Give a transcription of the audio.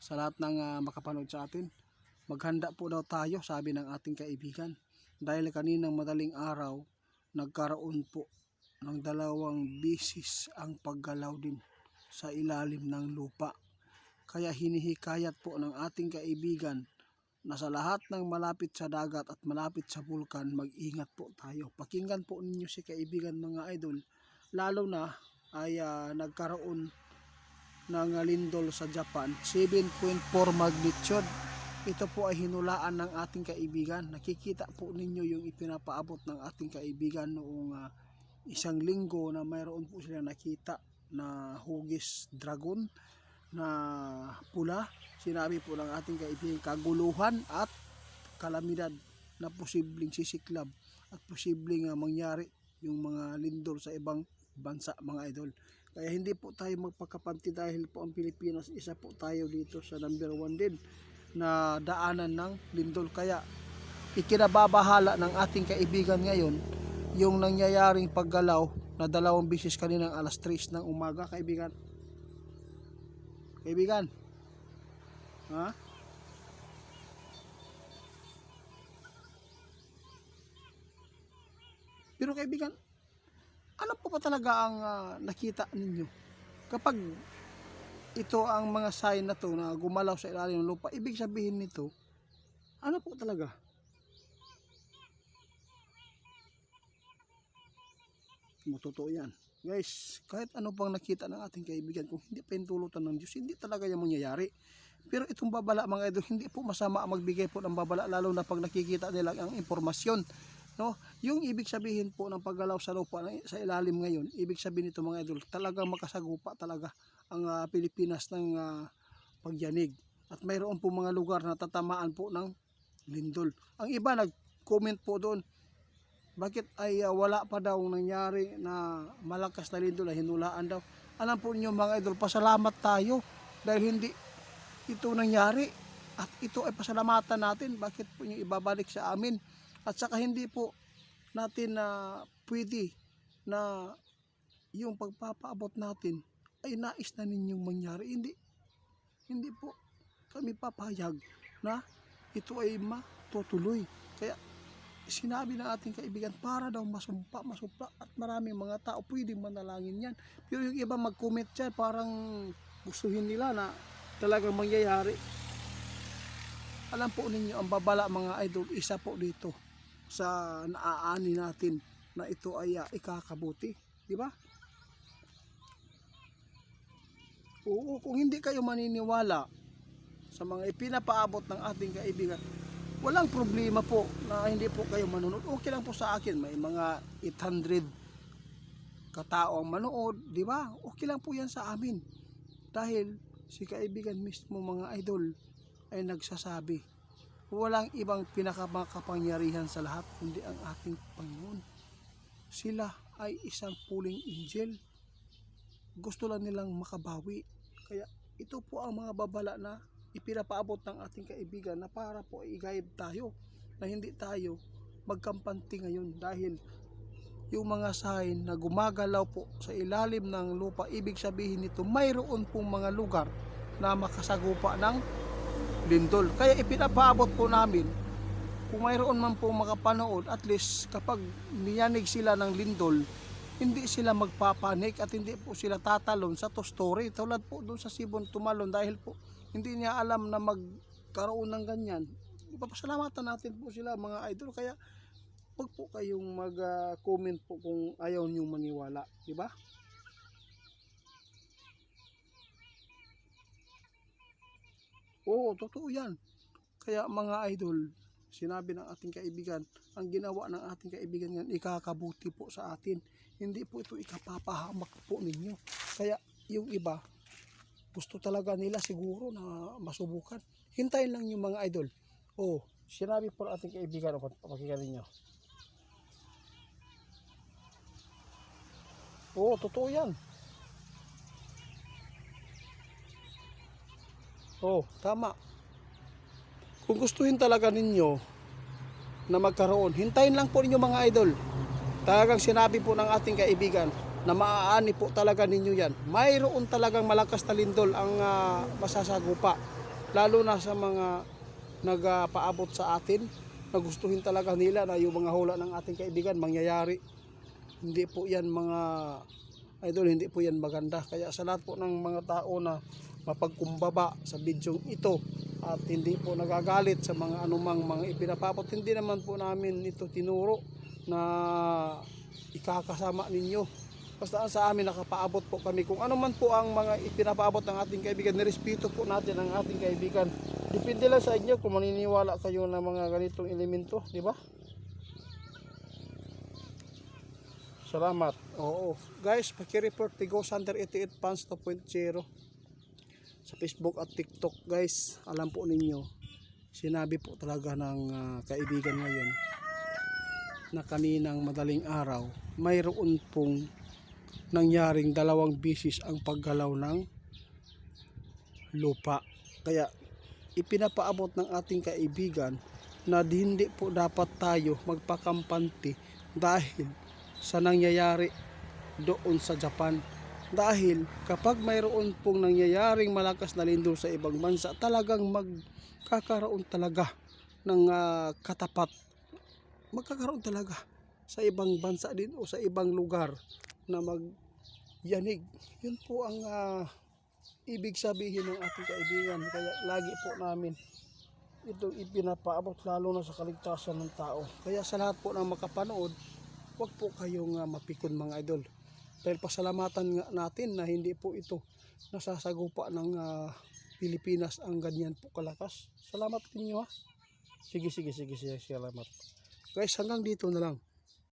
sa lahat ng makapanood sa atin. Maghanda po daw tayo, sabi ng ating kaibigan. Dahil kaninang madaling araw, nagkaroon po ng 2 bisis ang paggalaw din sa ilalim ng lupa. Kaya hinihikayat po ng ating kaibigan na sa lahat ng malapit sa dagat at malapit sa bulkan, mag-ingat po tayo. Pakinggan po ninyo si kaibigan mga idol, lalo na ay nagkaroon ng lindol sa Japan, 7.4 magnitude. Ito po ay hinulaan ng ating kaibigan. Nakikita po ninyo yung ipinapaabot ng ating kaibigan noong 1 linggo na mayroon po sila nakita na hugis dragon na pula. Sinabi po ng ating kaibigan, kaguluhan at kalamidad na posibleng sisiklab at posibleng mangyari yung mga lindol sa ibang bansa mga idol. Kaya hindi po tayo magpakapanti dahil po ang Pilipinas, isa po tayo dito sa number 1 din na daanan ng lindol. Kaya ikinababahala ng ating kaibigan ngayon yung nangyayaring paggalaw na 2 bisis kaninang alas 3 ng umaga kaibigan. Kaibigan, ha? Pero kaibigan, ano po ba talaga ang nakita ninyo? Kapag ito ang mga sign na to na gumalaw sa ilalim ng lupa, ibig sabihin nito, ano po talaga? Totoo yan. Guys, kahit ano pang nakita ng ating kaibigan, kung hindi pa pintulutan ng Diyos, hindi talaga yung mangyayari. Pero itong babala mga idol, hindi po masama magbigay po ng babala, lalo na pag nakikita nila ang impormasyon. No? Yung ibig sabihin po ng paggalaw sa lupa sa ilalim ngayon, ibig sabihin nito mga idol, talagang makasagupa talaga ang Pilipinas ng pagyanig. At mayroon po mga lugar na tatamaan po ng lindol. Ang iba nag-comment po doon, bakit ay wala pa daw nangyari na malakas na lindol na hinulaan daw. Alam po niyo mga idol, pasalamat tayo dahil hindi ito nangyari. At ito ay pasalamatan natin, bakit po niyo ibabalik sa amin. At saka hindi po natin pwede na yung pagpapaabot natin ay nais na ninyong mangyari. Hindi po kami papayag na ito ay matutuloy. Kaya sinabi ng ating kaibigan, para daw masumpa at maraming mga tao pwedeng manalangin yan. Pero yung iba mag-comment dyan, parang gustuhin nila na talagang mangyayari. Alam po ninyo, ang babala mga idol, isa po dito sa naaani natin na ito ay ikakabuti, di ba? Oo, kung hindi kayo maniniwala sa mga ipinapaabot ng ating kaibigan, walang problema po na hindi po kayo manonood. Okay lang po sa akin, may mga 800 katao ang manood, di ba? Okay lang po yan sa amin. Dahil si kaibigan mismo mga idol ay nagsasabi, walang ibang pinakamakapangyarihan sa lahat kundi ang ating Panginoon. Sila ay isang pulling angel. Gusto lang nilang makabawi. Kaya ito po ang mga babala na ipinapaabot ng ating kaibigan na para po i-guide tayo na hindi tayo magkampanti ngayon. Dahil yung mga sign na gumagalaw po sa ilalim ng lupa, ibig sabihin nito mayroon pong mga lugar na makasagupa ng lindol. Kaya ipinapaabot po namin, kung mayroon man po makapanood, at least kapag niyanig sila ng lindol, hindi sila magpapanik at hindi po sila tatalon sa two-story. Tulad po doon sa Sibon tumalon dahil po hindi niya alam na magkaroon ng ganyan. Ipapasalamatan natin po sila mga idol. Kaya huwag po kayong mag-comment po kung ayaw niyong maniwala, di ba? Oo, totoo yan. Kaya mga idol, sinabi ng ating kaibigan, ang ginawa ng ating kaibigan yan, ikakabuti po sa atin. Hindi po ito ikapapahamak po ninyo. Kaya yung iba, gusto talaga nila siguro na masubukan. Hintayin lang yung mga idol. Oh, sinabi po ng ating kaibigan, pakinggan ninyo. Oo, totoo yan. Oh, tama. Kung gustuhin talaga ninyo na magkaroon, hintayin lang po ninyo mga idol. Talagang sinabi po ng ating kaibigan na maaani po talaga ninyo yan. Mayroon talagang malakas na lindol ang masasagupa. lalo na sa mga nagpaabot sa atin na gustuhin talaga nila na yung mga hula ng ating kaibigan mangyayari. Hindi po yan mga idol, hindi po yan maganda. Kaya sa lahat po ng mga tao na mapagkumbaba sa bidyong ito at hindi po nagagalit sa mga anumang mga ipinapapot, hindi naman po namin ito tinuro na ikakasama ninyo. Basta sa amin nakapaabot po kami kung ano man po ang mga ipinapaabot ng ating kaibigan, nirespeto po natin ang ating kaibigan. Depende lang sa inyo kung maniniwala kayo ng mga ganitong elemento, di ba? Salamat. Oo. Guys, paki-report Tigo Center 88 Fans 2.0 sa Facebook at TikTok. Guys, alam po ninyo, sinabi po talaga ng kaibigan ngayon na kaninang madaling araw, mayroon pong nangyaring 2 bisis ang paggalaw ng lupa. Kaya ipinapaabot ng ating kaibigan na hindi po dapat tayo magpakampante dahil sa nangyayari doon sa Japan. Dahil kapag mayroon pong nangyayaring malakas na lindol sa ibang bansa, talagang magkakaroon talaga ng katapat. Magkakaroon talaga sa ibang bansa din o sa ibang lugar na magyanig. Yun po ang ibig sabihin ng ating kaibigan. Kaya lagi po namin itong ipinapaabot, lalo na sa kaligtasan ng tao. Kaya sa lahat po ng makapanood, huwag po kayong mapikon mga idol. Dahil pasalamatan nga natin na hindi po ito nasasagupa ng Pilipinas ang ganyan po kalakas. Salamat ninyo ha. Sige, salamat. Guys, hanggang dito na lang.